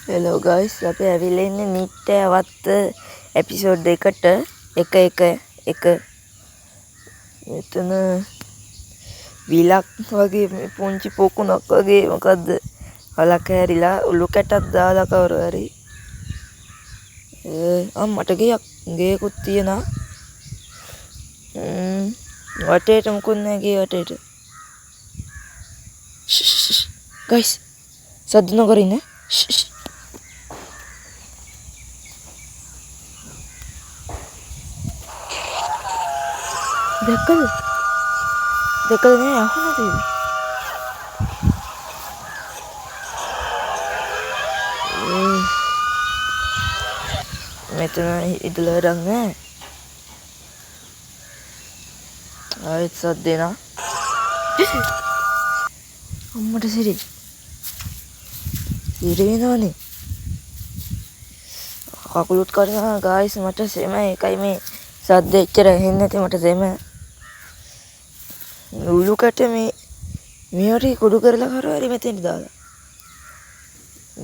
Hello guys, අපි ඇවිල්ලා ඉන්නේ නිට්ටයවත් එපිසෝඩ් එකට එක මෙතන විලක් වගේ පුංචි පොකුණක් වගේ මොකද්ද වලක් හැරිලා උළු කැටක් දාලා කවුරු හරි මට ගේකුත් තියෙනවා වටේට මුකුත් නැහැ ගේ වටේට guys සද්ද නොකර ඉන්න දැකලා නෑ අහුණද මෙතන ඉදලා වැඩක් නෑ ආයෙත් සද්ද එනවා අම්මට සිරි වෙනවනේ කකුලුත් කරනවා ගායිස් මට සෙම එකයි මේ සද්ද එච්චර ඇහෙන්නේ නැති මට සෙම උළු කට මේවට කුඩු කරලා කරා හරි මෙතෙන් දාලා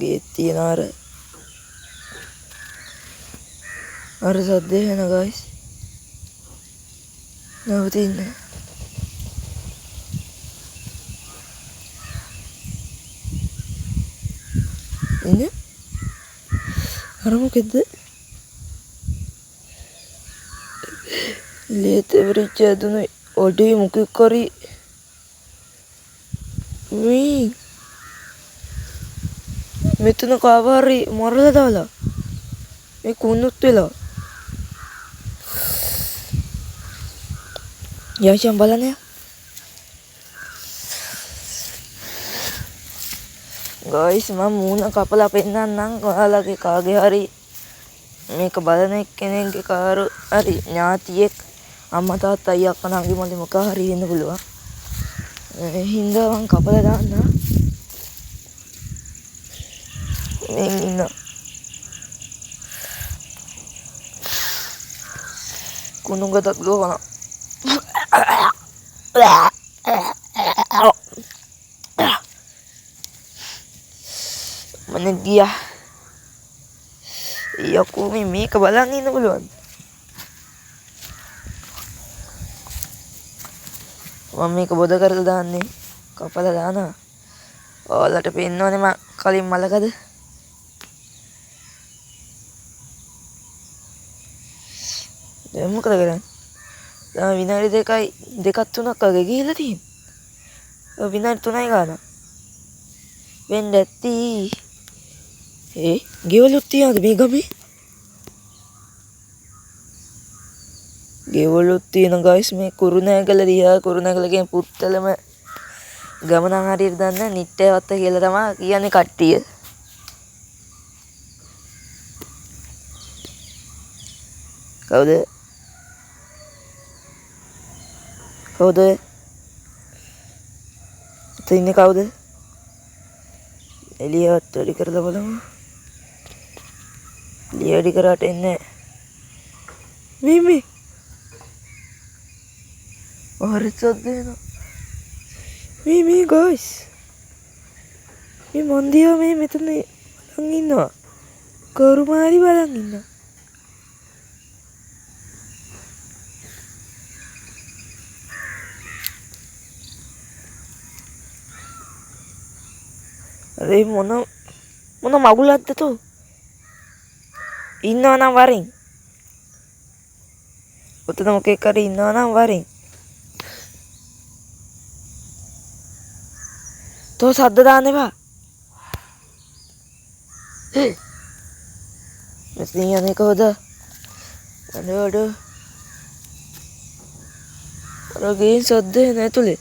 ගේත් තියන අර සද්ද එන ගායිස් නවතින්නේ ඉන්නේ අර මොකෙද්ද ලේත වෙරිච්ච දුන ඔඩේ මොකක් කරි මෙතන කාවාරි මරලා දාලා මේ කුණුත් වෙලා යයිචම් බලන්න ගයිස් මම මූණ කපලා පෙන්නන්නම් ඔයාලගේ කාගේ හරි මේක බලන එක්කෙනෙක්ගේ කාරු හරි ඥාතියෙක් අම්මා තාත්තා අයියා අක්කා නංගි මල්ලි මොකා හරි වෙන්න පුළුවන් ඒ හින්දා මං කපලා දාන්න මේ ඉන්න කුණුගතක් ගෝවන මම ගියා යකෝ මේක බලන්න ඉන්න පුළුවන් මම මේක බොද කරලා දාන්නේ කපලා දානවා ඔයාලට පෙන්නවනේ මම කලින් මලකද දැන් මොකද කරන්නේ දැන් විනාඩි දෙකක් තුනක් වගේ ගිහිල්ලා තියෙනවා විනාඩි 3යි ගාන වෙන්න ඇති ගෙවලුත් තියනද මේ ගමේ ගෙවලුත් තියෙන ගයිස් මේ කුරුණෑගල දිහා කුරුණෑගල කියන පුත්තලම ගම නම් හරියට දන්නේ නිට්ටයවත්ත කියලා තමයි කියන්නේ කට්ටිය කවුද ඉන්නේ කවුද එළියට වැඩි කරලා බලමු එළිය වැඩි කරාට එන්නේ මේ හරිසත් දෙනවා මේ ගයිස් මේ මොන්දියා මේ මෙතන බලන් ඉන්නවා කරුමාරි බලන් ඉන්නවා අර මොන මගුලක්ද තෝ ඉන්නවා නම් වරින් ඔතන මොකෙක් හරි ඉන්නවා නම් වරින් තෝ සද්ද දාන්න එපා මෙතන යන්නේ කොහොද අර ගේම් සද්ද නැතුලේ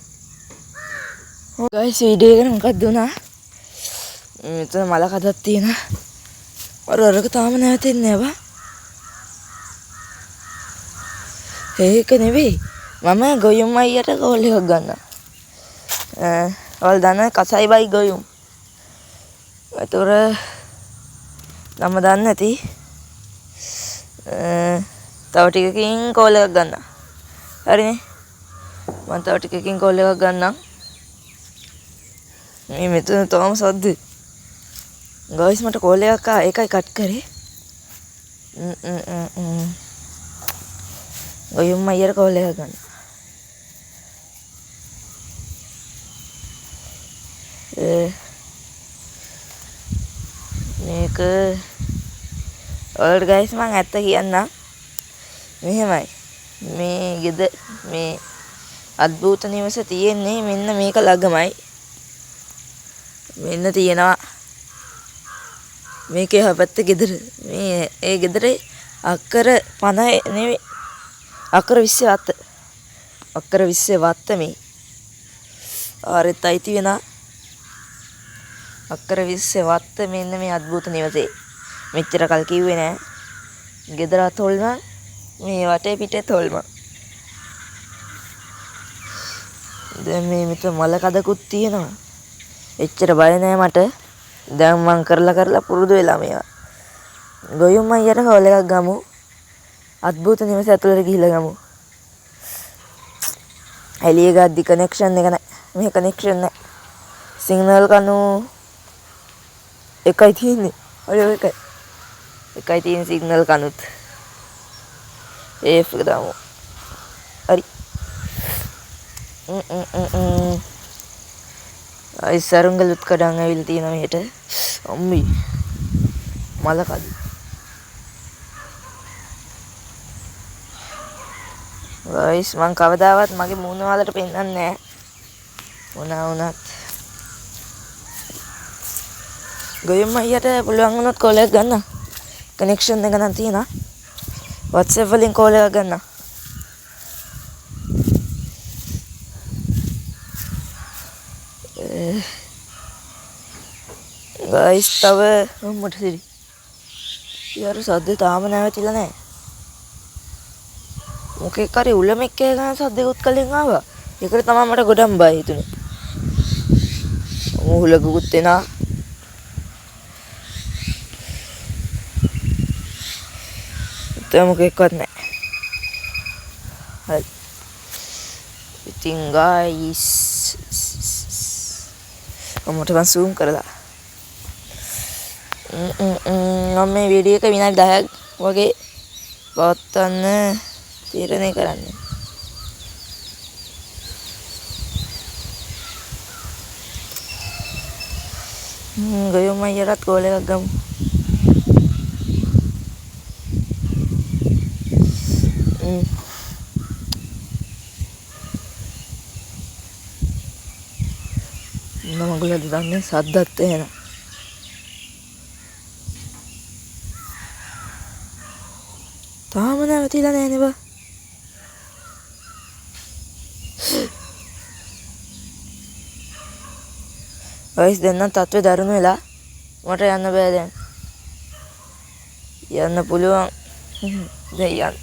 ගයිස් වීඩියෝ එක මොකක්ද උනා මෙතන මල කඩක් තියෙනවා අරක තාම නැවතෙන්නේ නැහැ ඒක නෙවෙයි මම ගොයුම් අයියට කෝල් එකක් ගන්නවා ඔයාලා දන්න කසයි බයි ගොයුම් ඒතොර නම දන්නේ නැති තව ටිකකින් කෝල් එකක් ගන්නවා හරිනේ මම තව ටිකකින් කෝල් එකක් ගන්නම් මේ මෙතන තාම සද්ද ගයිස් මට කෝල් එකක් ආවා ඒකයි කට් කරේ. ගොයුම් අයියට කෝල් එකක් ගන්න. මේක ඔයාලට ගයිස් මම ඇත්ත කියන්නම්. මෙහෙමයි. මේ ගෙද මේ අද්භූත නිවස තියෙන්නේ මෙන්න මේක ළඟමයි. මෙන්න තියෙනවා මේකේ හැපැත්තේ ගෙදර. මේ ඒ ගෙදරේ අක්කර 50 නෙවෙයි අක්කර 20 වත්ත. අක්කර 20 වත්ත මේ. ආරෙත් අයිති වෙනා අක්කර 20 වත්ත මෙන්න මේ අද්භූත නිවසේ. මෙච්චර කල් කිව්වේ නෑ. ගෙදර තොල්මන් මේ වටේ පිටේ තොල්මන්. දැන් මේ මෙතන මල කදකුත් තියෙනවා. එච්චර බය නෑ මට. දැන් මං කරලා පුරුදු වෙලා මේවා. ගොයුම් අයියට කෝල් එකක් ගමු. අද්භූත නිවස ඇතුළට ගිහිල්ලා ගමු. එළිය ගද්දි කනෙක්ෂන් එක නෑ. මේ කනෙක්ෂන් නෑ. සිග්නල් කණු එකයි තියෙන්නේ. ඔය එකයි තියෙන සිග්නල් කණුත්. ඒෆ් එක දාමු. හරි. අයි සරුංගලුත් කඩන් ඇවිල්ලා තියෙනවා මෙහෙට. අම්මි. මල කඩ. ගයිස් මං කවදාවත් මගේ මූණ වලට පෙන්නන්නේ නැහැ. මොනවා වුණත්. ගොයම් අයියට පුළුවන් වුණොත් කෝල් එකක් ගන්න. කනෙක්ෂන් එක නම් තියෙනවා. WhatsApp වලින් කෝල් එකක් ගන්න. ගයිස් තව මොකටද ඉරි? යාර සද්ද තාම නැවතිලා නැහැ. මොකෙක් හරි උලමෙක් ගන්න සද්දෙකුත් කලින් ආවා. ඒකට තමයි මට ගොඩක් බය හිතුනේ. උලකුත් එනවා. දැන් මොකෙක්වත් නැහැ. හරි. ඉතින් ගයිස් මොකට මම zoom කරලා මම මේ වීඩියෝ එක විනාඩි 10ක් වගේ පවත්වන්න තීරණය කරන්නේ. ගොයම් අයියටත් කෝල් එකක් ගමු. මගුලද දන්නේ සද්දත් එහෙනම්. තාම නැවතිලා නැහැ නේ බා. ගයිස් දැන් නම් තත්ත්වය දරුණු වෙලා මට යන්න බෑ දැන්. යන්න පුළුවන්. දැන් යන්න.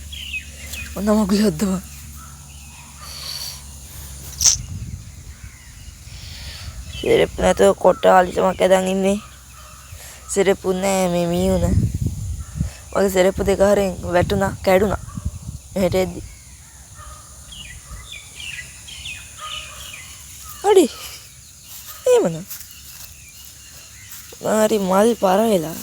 මොන මගුලක්ද බා. සිරප්පු නැතුව කොට්ටාලිසමක් ඇදන් ඉන්නේ. සිරප්පු නෑ මේ මීයුන. මගේ සිරප්පු දෙක හරින් වැටුණා කැඩුණා. එහෙට එද්දි. අඩි. එහෙමද? හරි මල් පාර වෙලා.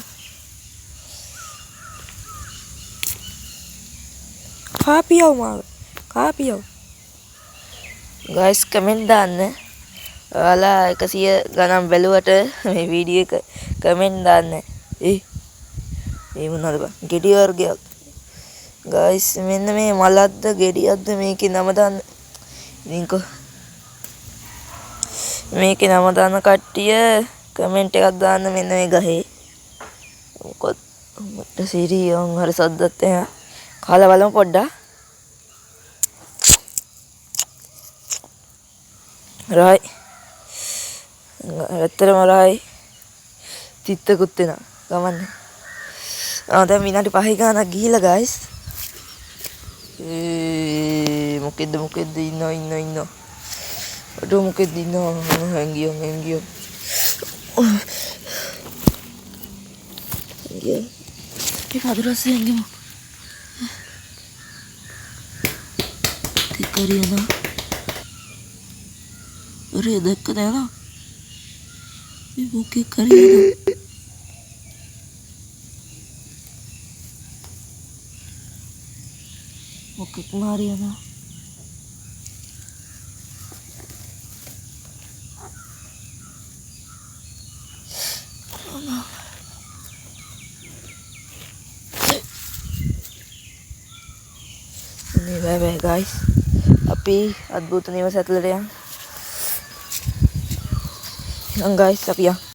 කාපියව මාව. කාපියව. ගයිස් කමෙන්ට් දාන්න. ඔයාලා 100 ගණන් බැලුවට මේ වීඩියෝ එක කමෙන්ට් දාන්න. ඒ මොනවද බං? ගෙඩි වර්ගයක්. ගයිස් මෙන්න මේ මලක්ද ගෙඩියක්ද මේකේ නම දාන්න. ඉතින්කෝ මේකේ නම දාන කට්ටිය කමෙන්ට් එකක් දාන්න මෙන්න මේ ගහේ. මොකද මට සිරියන් හරි සද්දත් එහා කාලා බලමු පොඩ්ඩක්. රයි ඇත්තටම රයි තිත්තකුත් එනවා ගමන්නේ. දැන් විනාඩි 5 ගානක් ගිහිලා ගයිස්. මොකෙද්ද ඉන්නෝ අඩෝ මොකෙද්ද ඉන්නෝ හැංගියෝ ඒ කදුරස්සේ හැංගිමු. තිකරියනවා ඔරේ දැක්කද යනවා. මේ මොකෙක් හරි යනවා. මොකෙක් මාරි යනවා. Ini bye-bye guys. Tapi අద్භූත නිවස ඇතුළට යන්න. Yang guys, අපි යන්.